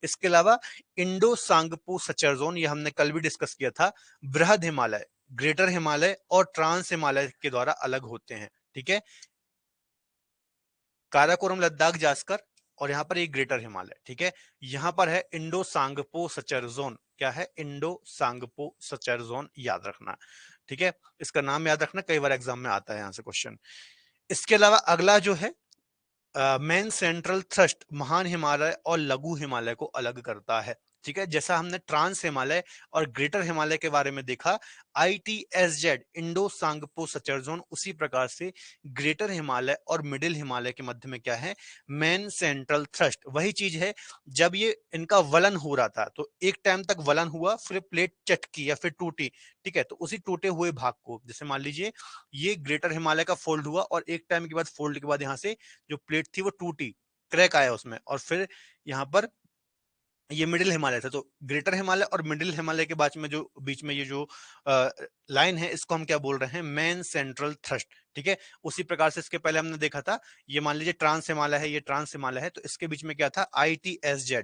इसके अलावा इंडो सांगपू सचर जोन, ये हमने कल भी डिस्कस किया था, बृहद हिमालय, ग्रेटर हिमालय और ट्रांस हिमालय के द्वारा अलग होते हैं, ठीक है। काराकोरम, लद्दाख, जास्कर, और यहाँ पर एक ग्रेटर हिमालय, ठीक है। यहाँ पर है इंडो सांगपो सचर जोन, क्या है, इंडो सांगपो सचर जोन, याद रखना, ठीक है। इसका नाम याद रखना, कई बार एग्जाम में आता है यहाँ से क्वेश्चन। इसके अलावा अगला जो है मेन सेंट्रल थ्रस्ट, महान हिमालय और लघु हिमालय को अलग करता है, ठीक है। जैसा हमने ट्रांस हिमालय और ग्रेटर हिमालय के बारे में देखा, ITSZ Indo Tsangpo suture zone, उसी प्रकार से ग्रेटर हिमालय और मिडिल हिमालय के मध्य में क्या है, मेन सेंट्रल थ्रस्ट। वही चीज है, जब ये इनका वलन हो रहा था, तो एक टाइम तक वलन हुआ, फिर प्लेट चटकी या फिर टूटी, ठीक है। तो उसी टूटे हुए भाग को, जैसे मान लीजिए ये ग्रेटर हिमालय का फोल्ड हुआ, और एक टाइम के बाद फोल्ड के बाद यहाँ से जो प्लेट थी वो टूटी, क्रैक आया उसमें, और फिर यहाँ पर ये मिडिल हिमालय था। तो ग्रेटर हिमालय और मिडिल हिमालय के बीच में ये जो लाइन है, इसको हम क्या बोल रहे हैं, मेन सेंट्रल थ्रस्ट, ठीक है। उसी प्रकार से इसके पहले हमने देखा था, ये मान लीजिए ट्रांस हिमालय है, ये ट्रांस हिमालय है, तो इसके बीच में क्या था, ITSZ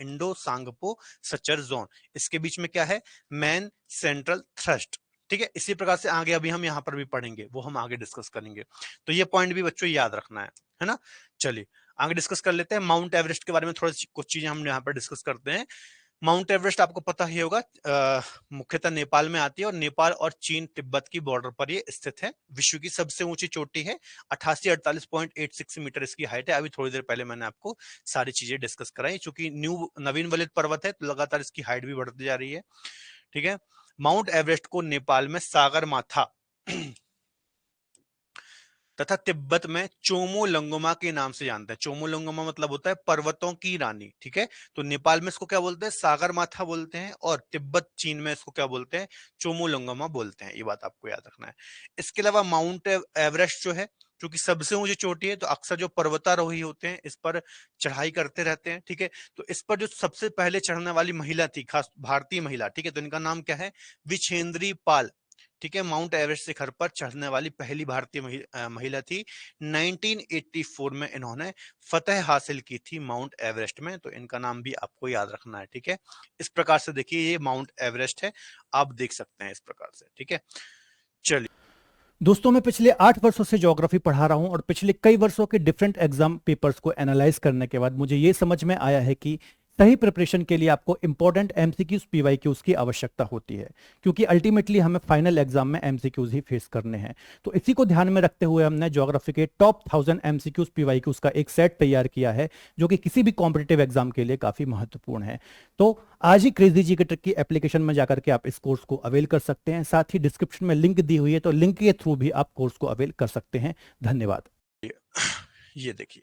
Indo Tsangpo suture zone, इसके बीच में क्या है, मेन सेंट्रल थ्रस्ट, ठीक है। इसी प्रकार से आगे अभी हम यहाँ पर भी पढ़ेंगे, वो हम आगे डिस्कस करेंगे। तो ये पॉइंट भी बच्चों याद रखना है ना। चलिए आगे डिस्कस कर लेते हैं। माउंट एवरेस्ट के बारे में थोड़ी कुछ चीजें हम यहाँ पर डिस्कस करते हैं। माउंट एवरेस्ट आपको पता ही होगा, मुख्यतः नेपाल में आती है, और नेपाल और चीन तिब्बत की बॉर्डर पर ये स्थित है। विश्व की सबसे ऊंची चोटी है, 8848.86 मीटर इसकी हाइट है। अभी थोड़ी देर पहले मैंने आपको सारी चीजें डिस्कस कराई, चूंकि नवीन वलित पर्वत है, तो लगातार इसकी हाइट भी बढ़ती जा रही है, ठीक है। माउंट एवरेस्ट को नेपाल में सागर माथा तथा तिब्बत में चोमोलंगमा के नाम से जानते हैं। चोमोलंगमा मतलब होता है पर्वतों की रानी, ठीक है। तो नेपाल में इसको क्या बोलते हैं, सागर माथा बोलते हैं, और तिब्बत चीन में इसको क्या बोलते हैं, चोमोलंगमा बोलते हैं। ये बात आपको याद रखना है। इसके अलावा माउंट एवरेस्ट जो है, क्योंकि सबसे ऊंची चोटी है, तो अक्सर जो पर्वतारोही होते हैं इस पर चढ़ाई करते रहते हैं, ठीक है। तो इस पर जो सबसे पहले चढ़ने वाली महिला थी, खास भारतीय महिला, ठीक है, तो इनका नाम क्या है, विछेंद्री पाल, ठीक है। माउंट एवरेस्ट शिखर पर चढ़ने वाली पहली भारतीय महिला थी। 1984 में इन्होंने फतह हासिल की थी माउंट एवरेस्ट में, तो इनका नाम भी आपको याद रखना है, ठीक है। इस प्रकार से देखिए, ये माउंट एवरेस्ट है, आप देख सकते हैं इस प्रकार से, ठीक है। चलिए दोस्तों, मैं पिछले 8 वर्षों से ज्योग्राफी पढ़ा रहा हूं, और पिछले कई वर्षों के डिफरेंट एग्जाम पेपर्स को एनालाइज करने के बाद मुझे ये समझ में आया है कि सही प्रिपरेशन के लिए आपको इंपॉर्टेंट एमसीक्यूज पीवाईक्यूज की आवश्यकता होती है, क्योंकि अल्टीमेटली हमें फाइनल एग्जाम में एमसीक्यूज ही फेस करने हैं। तो इसी को ध्यान में रखते हुए हमने ज्योग्राफी के टॉप 1000 एमसीक्यूज पीवाईक्यूज का एक सेट तैयार किया है, जो कि किसी भी कॉम्पिटिटिव एग्जाम के लिए काफी महत्वपूर्ण है। तो आज ही क्रेजी जी के ट्रिक की एप्लीकेशन में जाकर के आप इस कोर्स को अवेल कर सकते हैं। साथ ही डिस्क्रिप्शन में लिंक दी हुई है, तो लिंक के थ्रू भी आप कोर्स को अवेल कर सकते हैं। धन्यवाद। ये देखिए,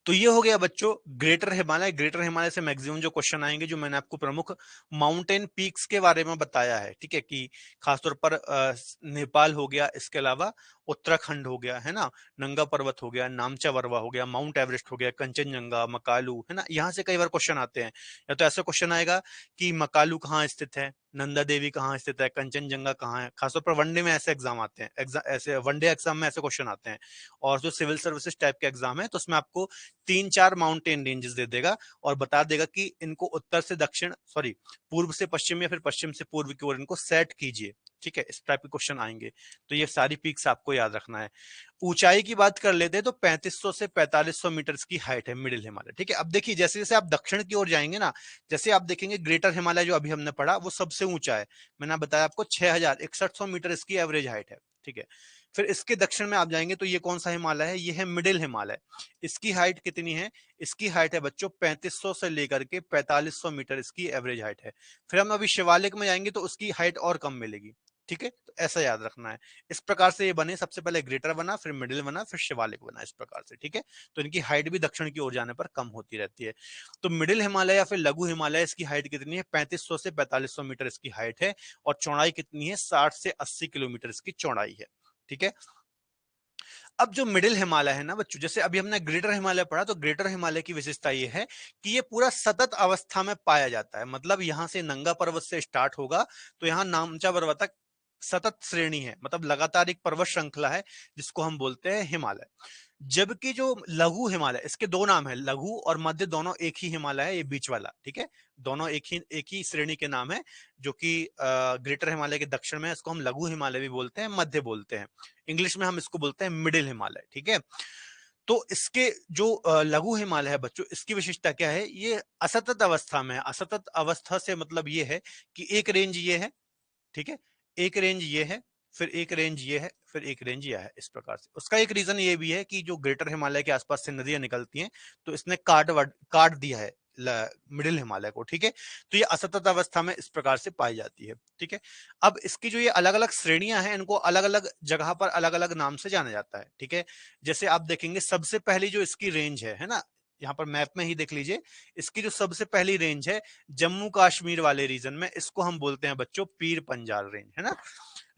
तो ये हो गया बच्चों ग्रेटर हिमालय। ग्रेटर हिमालय से मैक्सिमम जो क्वेश्चन आएंगे, जो मैंने आपको प्रमुख माउंटेन पीक्स के बारे में बताया है, ठीक है, कि खासतौर पर नेपाल हो गया, इसके अलावा उत्तराखंड हो गया, है ना, नंगा पर्वत हो गया, नामचा वरवा हो गया, माउंट एवरेस्ट हो गया, कंचनजंगा, मकालू, है ना, यहाँ से कई बार क्वेश्चन आते हैं। या तो ऐसा क्वेश्चन आएगा कि मकालू कहाँ स्थित है, नंदा देवी कहाँ स्थित है, कंचनजंगा कहाँ है। खासतौर पर वनडे में ऐसे एग्जाम आते हैं, ऐसे वनडे एग्जाम में ऐसे क्वेश्चन आते हैं। और जो सिविल सर्विसेज टाइप के एग्जाम है, तो उसमें आपको 3-4 माउंटेन रेंजेस दे देगा और बता देगा कि इनको उत्तर से दक्षिण, सॉरी, पूर्व से पश्चिम या फिर पश्चिम से पूर्व की ओर इनको सेट कीजिए, ठीक है। इस टाइप के क्वेश्चन आएंगे, तो ये सारी पीक्स आपको याद रखना है। ऊंचाई की बात कर लेते हैं तो 3500 से 4500 मीटर की हाइट है मिडिल हिमालय, ठीक है। अब देखिए, जैसे जैसे आप दक्षिण की ओर जाएंगे ना, जैसे आप देखेंगे ग्रेटर हिमालय जो अभी हमने पढ़ा, वो सबसे ऊंचा है। मैंने बताया आपको 6100 मीटर इसकी एवरेज हाइट है, ठीक है। फिर इसके दक्षिण में आप जाएंगे तो ये कौन सा हिमालय है, ये है मिडिल हिमालय। इसकी हाइट कितनी है, इसकी हाइट है बच्चों 3500 से लेकर के 4500 मीटर इसकी एवरेज हाइट है। फिर हम अभी शिवालिक में जाएंगे तो उसकी हाइट और कम मिलेगी, ठीक है। तो ऐसा याद रखना है। इस प्रकार से ये बने, सबसे पहले ग्रेटर बना, फिर मिडिल बना, फिर शिवालिक बना, इस प्रकार से, ठीक है। तो इनकी हाइट भी दक्षिण की ओर जाने पर कम होती रहती है। तो मिडिल हिमालय या फिर लघु हिमालय, इसकी हाइट कितनी है, 3500 से 4500 मीटर इसकी हाइट है। और चौड़ाई कितनी है, 60 से 80 किलोमीटर इसकी चौड़ाई है, ठीक है। अब जो मिडिल हिमालय है ना बच्चों, जैसे अभी हमने ग्रेटर हिमालय पढ़ा, तो ग्रेटर हिमालय की विशेषता ये है कि ये पूरा सतत अवस्था में पाया जाता है। मतलब यहां से नंगा पर्वत से स्टार्ट होगा तो यहाँ नामचा पर्वत तक सतत श्रेणी है, मतलब लगातार एक पर्वत श्रृंखला है, जिसको हम बोलते हैं हिमालय। जबकि जो लघु हिमालय, इसके दो नाम है, लघु और मध्य, दोनों एक ही हिमालय है, ये बीच वाला, ठीक है। दोनों एक ही श्रेणी के नाम है, जो कि ग्रेटर हिमालय के दक्षिण में, इसको हम लघु हिमालय भी बोलते हैं, मध्य बोलते हैं। इंग्लिश में हम इसको बोलते हैं मिडिल हिमालय, ठीक है। तो इसके जो लघु हिमालय है बच्चों, इसकी विशेषता क्या है, ये असतत अवस्था में है। असतत अवस्था से मतलब ये है कि एक रेंज ये है, ठीक है, एक रेंज ये है, फिर एक रेंज ये है, फिर एक रेंज ये है, इस प्रकार से। उसका एक रीजन ये भी है कि जो ग्रेटर हिमालय के आसपास से नदियां निकलती हैं, तो इसने काट दिया है मिडिल हिमालय को, ठीक है। तो ये असतत अवस्था में इस प्रकार से पाई जाती है, ठीक है। अब इसकी जो ये अलग अलग श्रेणियां हैं, इनको अलग अलग जगह पर अलग अलग नाम से जाना जाता है, ठीक है। जैसे आप देखेंगे, सबसे पहली जो इसकी रेंज है ना, यहाँ पर मैप में ही देख लीजिए, इसकी जो सबसे पहली रेंज है जम्मू कश्मीर वाले रीजन में, इसको हम बोलते हैं बच्चों पीर पंजाल रेंज, है ना।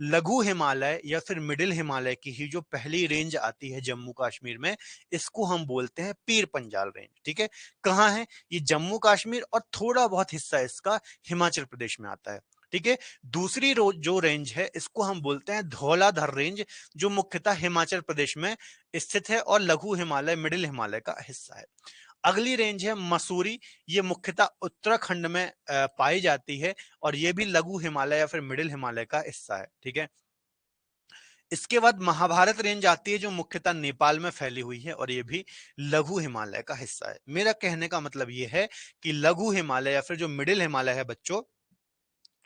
लघु हिमालय या फिर मिडिल हिमालय की ही जो पहली रेंज आती है जम्मू कश्मीर में, इसको हम बोलते हैं पीर पंजाल रेंज, ठीक है। कहाँ है ये, जम्मू कश्मीर और थोड़ा बहुत हिस्सा इसका हिमाचल प्रदेश में आता है, ठीक है। दूसरी जो रेंज है, इसको हम बोलते हैं धौलाधर रेंज, जो मुख्यतः हिमाचल प्रदेश में स्थित है और लघु हिमालय मिडिल हिमालय का हिस्सा है। अगली रेंज है मसूरी, ये मुख्यतः उत्तराखंड में पाई जाती है और ये भी लघु हिमालय या फिर मिडिल हिमालय का हिस्सा है, ठीक है। इसके बाद महाभारत रेंज आती है, जो मुख्यतः नेपाल में फैली हुई है और ये भी लघु हिमालय का हिस्सा है। मेरा कहने का मतलब ये है कि लघु हिमालय या फिर जो मिडिल हिमालय है बच्चों,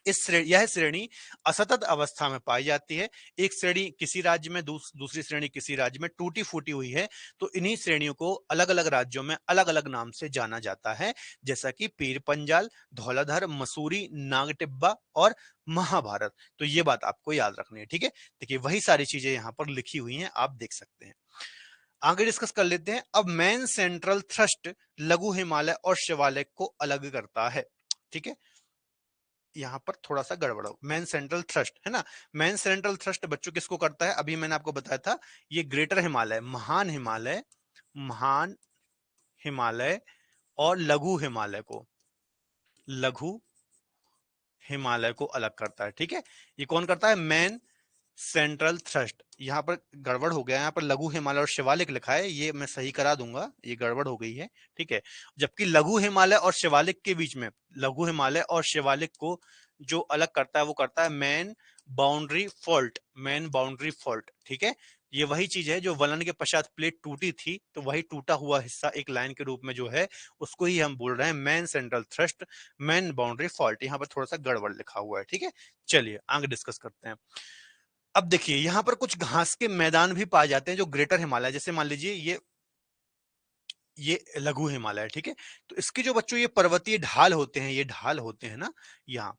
यह श्रेणी असतत अवस्था में पाई जाती है। एक श्रेणी किसी राज्य में, दूसरी श्रेणी किसी राज्य में टूटी फूटी हुई है, तो इन्हीं श्रेणियों को अलग अलग राज्यों में अलग अलग नाम से जाना जाता है, जैसा कि पीर पंजाल, धौलाधर, मसूरी, नागटिब्बा और महाभारत। तो ये बात आपको याद रखनी है, ठीक है। देखिए, वही सारी चीजें यहाँ पर लिखी हुई हैं, आप देख सकते हैं। आगे डिस्कस कर लेते हैं। अब मेन सेंट्रल थ्रस्ट लघु हिमालय और शिवालिक को अलग करता है, ठीक है। यहाँ पर थोड़ा सा गड़बड़ हो, मेन सेंट्रल थ्रस्ट है ना, मेन सेंट्रल थ्रस्ट बच्चों किसको करता है, अभी मैंने आपको बताया था, ये ग्रेटर हिमालय, महान हिमालय और लघु हिमालय को अलग करता है, ठीक है। ये कौन करता है, मेन सेंट्रल थ्रस्ट। यहाँ पर गड़बड़ हो गया, यहाँ पर लघु हिमालय और शिवालिक लिखा है, ये मैं सही करा दूंगा, ये गड़बड़ हो गई है, ठीक है। जबकि लघु हिमालय और शिवालिक के बीच में, लघु हिमालय और शिवालिक को जो अलग करता है वो करता है मेन बाउंड्री फॉल्ट, ठीक है। ये वही चीज है जो वलन के पश्चात प्लेट टूटी थी, तो वही टूटा हुआ हिस्सा एक लाइन के रूप में जो है उसको ही हम बोल रहे हैं main central thrust, main boundary fault. यहाँ पर थोड़ा सा गड़बड़ लिखा हुआ है, ठीक है। चलिए आगे डिस्कस करते हैं। अब देखिए यहाँ पर कुछ घास के मैदान भी पाए जाते हैं जो ग्रेटर हिमालय, जैसे मान लीजिए ये लघु हिमालय, ठीक है। तो इसके जो बच्चों ये पर्वतीय ढाल होते हैं, ये ढाल होते हैं ना यहाँ,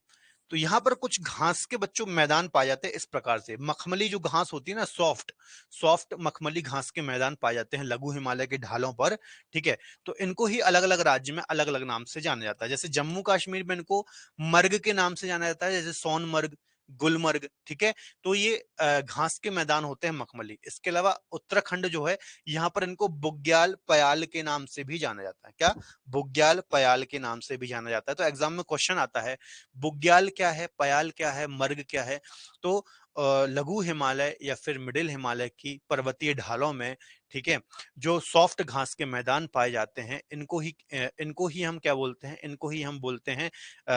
तो यहाँ पर कुछ घास के बच्चों मैदान पाए जाते हैं इस प्रकार से। मखमली जो घास होती है ना, सॉफ्ट सॉफ्ट मखमली घास के मैदान पाए जाते हैं लघु हिमालय के ढालों पर, ठीक है। तो इनको ही अलग अलग राज्य में अलग अलग नाम से जाना जाता है। जैसे जम्मू कश्मीर में इनको मर्ग के नाम से जाना जाता है, जैसे सोनमर्ग, गुलमर्ग, ठीक है। तो ये घास के मैदान होते हैं मखमली। इसके अलावा उत्तराखंड जो है, यहाँ पर इनको बुग्याल पयाल के नाम से भी जाना जाता है। क्या? बुग्याल पयाल के नाम से भी जाना जाता है। तो एग्जाम में क्वेश्चन आता है बुग्याल क्या है, पयाल क्या है, मर्ग क्या है। तो लघु हिमालय या फिर मिडिल हिमालय की पर्वतीय ढालों में, ठीक है, जो सॉफ्ट घास के मैदान पाए जाते हैं, इनको ही हम क्या बोलते हैं, इनको ही हम बोलते हैं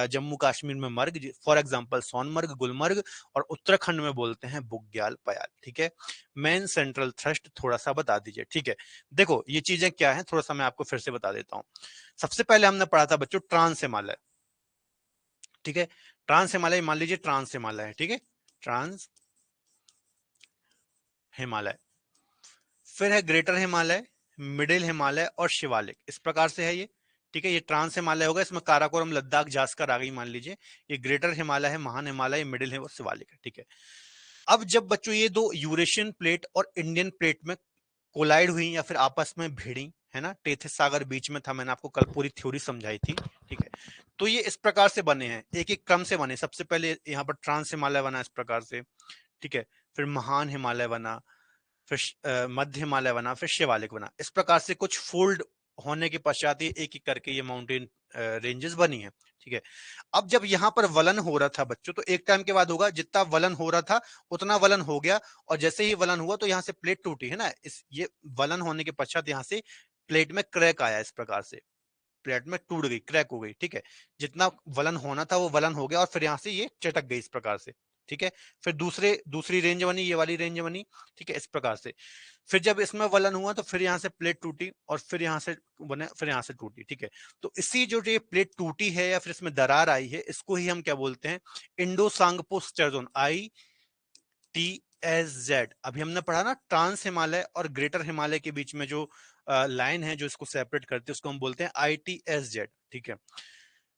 जम्मू कश्मीर में मर्ग, फॉर एग्जांपल सोनमर्ग, गुलमर्ग, और उत्तराखंड में बोलते हैं बुग्याल पयाल, ठीक है। मेन सेंट्रल थ्रस्ट थोड़ा सा बता दीजिए, ठीक है। देखो ये चीजें क्या है, थोड़ा सा मैं आपको फिर से बता देता हूं। सबसे पहले हमने पढ़ा था बच्चों ट्रांस हिमालय, ठीक है। ट्रांस हिमालय, मान लीजिए ट्रांस हिमालय है, ठीक है, ट्रांस हिमालय। फिर है ग्रेटर हिमालय, मिडिल हिमालय और शिवालिक, इस प्रकार से है ये, ठीक है। ये ट्रांस हिमालय होगा, इसमें काराकोरम, लद्दाख, जास्कर आ गई मान लीजिए। ये ग्रेटर हिमालय है, महान हिमालय, मिडिल है और शिवालिक है, ठीक है। अब जब बच्चों ये दो यूरेशियन प्लेट और इंडियन प्लेट में कोलाइड हुई या फिर आपस में भिड़ी, है ना, टेथिस सागर बीच में था, मैंने आपको कल पूरी थ्योरी समझाई थी, ठीक है। तो ये इस प्रकार से बने हैं, एक एक क्रम से बने। सबसे पहले यहाँ पर ट्रांस हिमालय बना इस प्रकार से, ठीक है। फिर महान हिमालय बना, फिर मध्य हिमालय बना, फिर शिवालिक बना। इस प्रकार से कुछ फोल्ड होने के पश्चात ही एक एक करके ये माउंटेन रेंजेस बनी है, ठीक है। अब जब यहाँ पर वलन हो रहा था बच्चों, तो एक टाइम के बाद होगा, जितना वलन हो रहा था उतना वलन हो गया, और जैसे ही वलन हुआ तो यहाँ से प्लेट टूटी, है ना। ये वलन होने के पश्चात यहाँ से प्लेट में क्रैक आया, इस प्रकार से प्लेट में टूट गई, क्रैक हो गई, ठीक है। जितना वलन होना था वो वलन हो गया, और फिर यहाँ से ये चटक गई इस प्रकार से, ठीक है। फिर दूसरी रेंज बनी, ये वाली रेंज बनी, ठीक है, इस प्रकार से। फिर जब इसमें वलन हुआ तो फिर यहाँ से प्लेट टूटी, और फिर यहाँ से बने, फिर यहाँ से टूटी, ठीक है। तो इसी जो ये प्लेट टूटी है या फिर इसमें दरार आई है, इसको ही हम क्या बोलते हैं, इंडो सांगपो स्टर्जोन, ITSZ। अभी हमने पढ़ा ना, ट्रांस हिमालय और ग्रेटर हिमालय के बीच में जो लाइन है जो इसको सेपरेट करती है, उसको हम बोलते हैं ITSZ, ठीक है।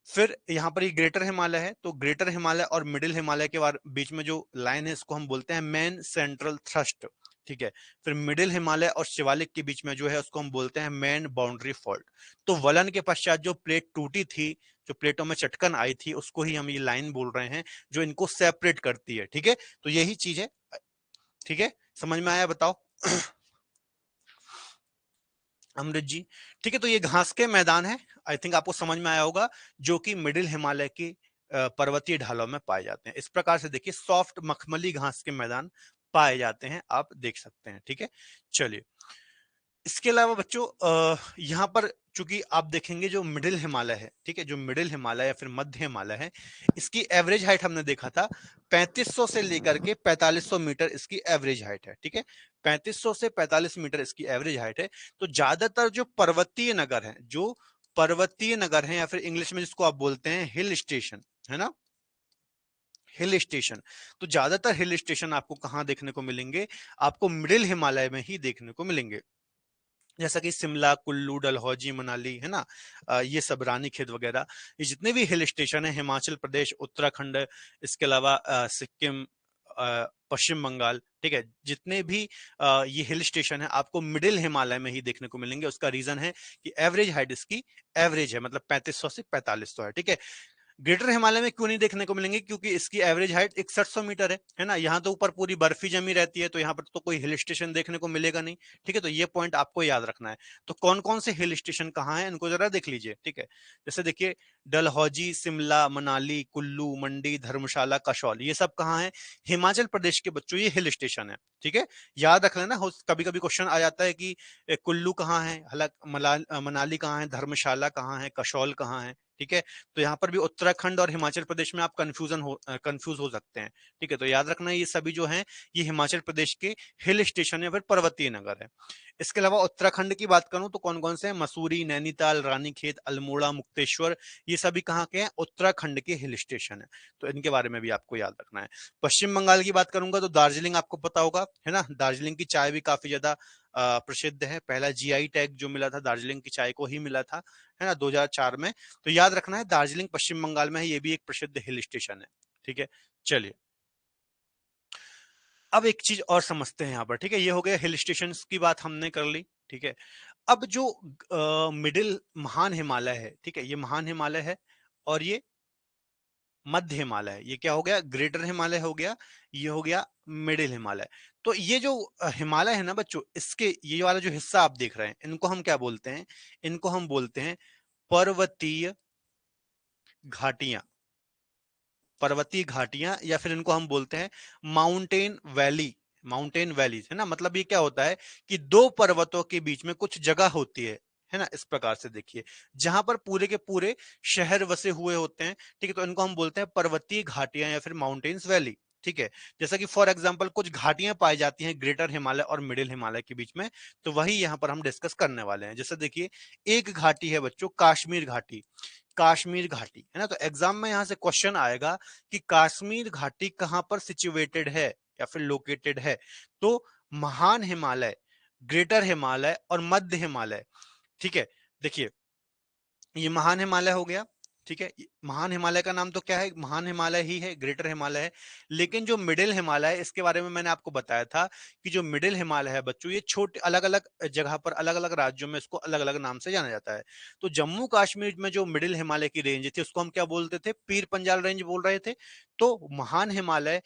फिर यहाँ पर ये ग्रेटर हिमालय है, तो ग्रेटर हिमालय और मिडिल हिमालय के बीच में जो लाइन है इसको हम बोलते हैं मेन सेंट्रल थ्रस्ट, ठीक है। फिर मिडिल हिमालय और शिवालिक के बीच में जो है उसको हम बोलते हैं मेन बाउंड्री फॉल्ट। तो वलन के पश्चात जो प्लेट टूटी थी, जो प्लेटों में चटकन आई थी, उसको ही हम ये लाइन बोल रहे हैं जो इनको सेपरेट करती है, ठीक है। तो यही चीज है, ठीक है, समझ में आया, बताओ अमृत जी, ठीक है। तो ये घास के मैदान है, आई थिंक आपको समझ में आया होगा, जो कि मिडिल हिमालय की पर्वतीय ढालों में पाए जाते हैं। इस प्रकार से देखिए सॉफ्ट मखमली घास के मैदान पाए जाते हैं, आप देख सकते हैं, ठीक है। चलिए इसके अलावा बच्चों यहाँ पर चूंकि आप देखेंगे जो मिडिल हिमालय है, ठीक है, जो मिडिल हिमालय या फिर मध्य हिमालय है, इसकी एवरेज हाइट हमने देखा था 3500 से लेकर के 4500 मीटर इसकी एवरेज हाइट है, ठीक है। 3500 से 45 मीटर इसकी एवरेज हाइट है। तो ज्यादातर जो पर्वतीय नगर हैं, जो पर्वतीय नगर हैं, या फिर इंग्लिश में जिसको आप बोलते हैं हिल स्टेशन, है ना, हिल स्टेशन, तो ज्यादातर हिल स्टेशन आपको कहाँ देखने को मिलेंगे, आपको मिडिल हिमालय में ही देखने को मिलेंगे। जैसा कि शिमला, कुल्लू, डलहौजी, मनाली, है ना, ये सब रानीखेत वगैरह, ये जितने भी हिल स्टेशन है, हिमाचल प्रदेश, उत्तराखंड, इसके अलावा सिक्किम, पश्चिम बंगाल, ठीक है, जितने भी ये हिल स्टेशन है आपको मिडिल हिमालय में ही देखने को मिलेंगे। उसका रीजन है कि एवरेज हाइट इसकी एवरेज है, मतलब 3500 से 4500 है, ठीक है। ग्रेटर हिमालय में क्यों नहीं देखने को मिलेंगे, क्योंकि इसकी एवरेज हाइट 6100 मीटर है ना। यहाँ तो ऊपर पूरी बर्फी जमी रहती है, तो यहाँ पर तो कोई हिल स्टेशन देखने को मिलेगा नहीं, ठीक है। तो ये पॉइंट आपको याद रखना है। तो कौन कौन से हिल स्टेशन कहाँ हैं, इनको जरा देख लीजिए, ठीक है। जैसे देखिए डलहौजी, शिमला, मनाली, कुल्लू, मंडी, धर्मशाला, कसौल, ये सब कहाँ है? हिमाचल प्रदेश के बच्चों ये हिल स्टेशन है। ठीक है, याद रख लेना, कभी कभी क्वेश्चन आ जाता है कि कुल्लू कहाँ है, हालांकि मनाली कहाँ है, धर्मशाला कहाँ है, कसौल कहाँ है। ठीक है, तो यहाँ पर भी उत्तराखंड और हिमाचल प्रदेश में आप कंफ्यूज हो सकते हैं। ठीक है, तो याद रखना ये सभी जो हैं ये हिमाचल प्रदेश के हिल स्टेशन या फिर पर्वतीय नगर है। इसके अलावा उत्तराखंड की बात करूं तो कौन कौन से हैं? मसूरी, नैनीताल, रानीखेत, अल्मोड़ा, मुक्तेश्वर, ये सभी कहाँ के हैं? उत्तराखंड के हिल स्टेशन है। तो इनके बारे में भी आपको याद रखना है। पश्चिम बंगाल की बात करूंगा तो दार्जिलिंग आपको पता होगा, है ना, दार्जिलिंग की चाय भी काफी ज्यादा प्रसिद्ध है। पहला जीआई टैग जो मिला था दार्जिलिंग की चाय को ही मिला था, है ना, 2004 में। तो याद रखना है दार्जिलिंग पश्चिम बंगाल में है, ये भी एक प्रसिद्ध हिल स्टेशन है। ठीक है, चलिए अब एक चीज और समझते हैं यहाँ पर। ठीक है, ये हो गया हिल स्टेशन की बात हमने कर ली। ठीक है, अब जो मिडिल महान हिमालय है, ठीक है, ये महान हिमालय है और ये मध्य हिमालय है। ये क्या हो गया? ग्रेटर हिमालय हो गया, ये हो गया मिडिल हिमालय। तो ये जो हिमालय है ना बच्चों, इसके ये वाला जो हिस्सा आप देख रहे हैं इनको हम क्या बोलते हैं? इनको हम बोलते हैं पर्वतीय घाटियां। पर्वतीय घाटियां, या फिर इनको हम बोलते हैं माउंटेन वैली। माउंटेन वैलीज, है ना, मतलब ये क्या होता है कि दो पर्वतों के बीच में कुछ जगह होती है ना, इस प्रकार से देखिए, जहां पर पूरे के पूरे शहर वसे हुए होते हैं। ठीक है, तो इनको हम बोलते हैं पर्वतीय घाटियां या फिर माउंटेन्स वैली। ठीक है, जैसा कि फॉर एग्जांपल कुछ घाटियां पाई जाती हैं ग्रेटर हिमालय और मिडिल हिमालय के बीच में, तो वही यहां पर हम डिस्कस करने वाले हैं। जैसे देखिए, एक घाटी है बच्चों कश्मीर घाटी। कश्मीर घाटी, है ना, तो एग्जाम में यहां से क्वेश्चन आएगा कि कश्मीर घाटी कहां पर सिचुएटेड है या फिर लोकेटेड है? तो महान हिमालय, ग्रेटर हिमालय और मध्य हिमालय। ठीक है, देखिए ये महान हिमालय हो गया। ठीक है, महान हिमालय का नाम तो क्या है? महान हिमालय ही है, ग्रेटर हिमालय है। लेकिन जो मिडिल हिमालय है, इसके बारे में मैंने आपको बताया था कि जो मिडिल हिमालय है बच्चों, ये छोटे अलग अलग जगह पर अलग अलग राज्यों में इसको अलग अलग नाम से जाना जाता है। तो जम्मू कश्मीर में जो मिडिल हिमालय की रेंज थी उसको हम क्या बोलते थे? पीर पंजाल रेंज बोल रहे थे। तो महान हिमालय